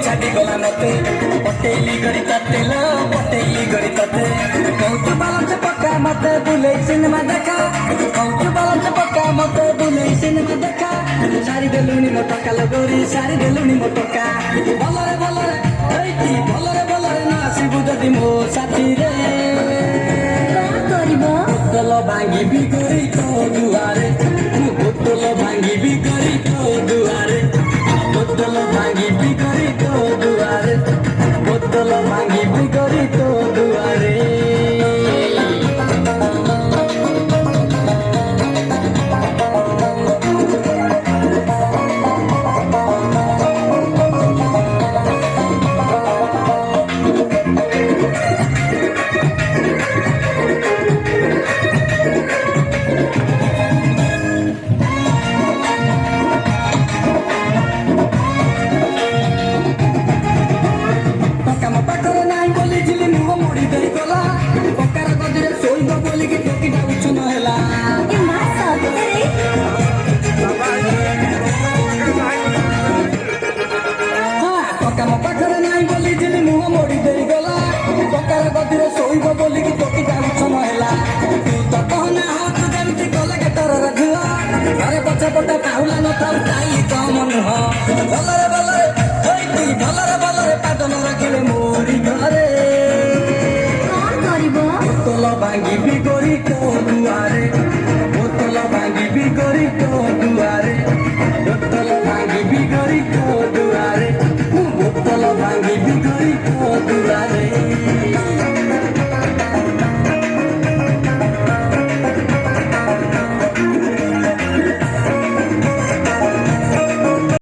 छाड़ी गला मते पटेली गरी ततेल पटेली गरी तते कौतु बालच पक्का मते बुले सिनेमा देखा कौतु बालच पक्का मते बुले सिनेमा देखा सारी देलुनी मोटो कालो गोरी सारी देलुनी मोटो का भलरे एइटी भलरे नासिबु जदि मो साथी रे बोतल भांगी भी करी तो दुआरे बोतल भांगी भी करी तो दुआरे बोतल भांगी भी करी तो दुआरे बोतल भांगी भी करी तो दुआरे शोब बोल कि चौकी जाऊछ नहला तू तो कहना हाथ जमती कले के तर रघुआ अरे पछ पट पाहुला न थाउ ताई कम नुह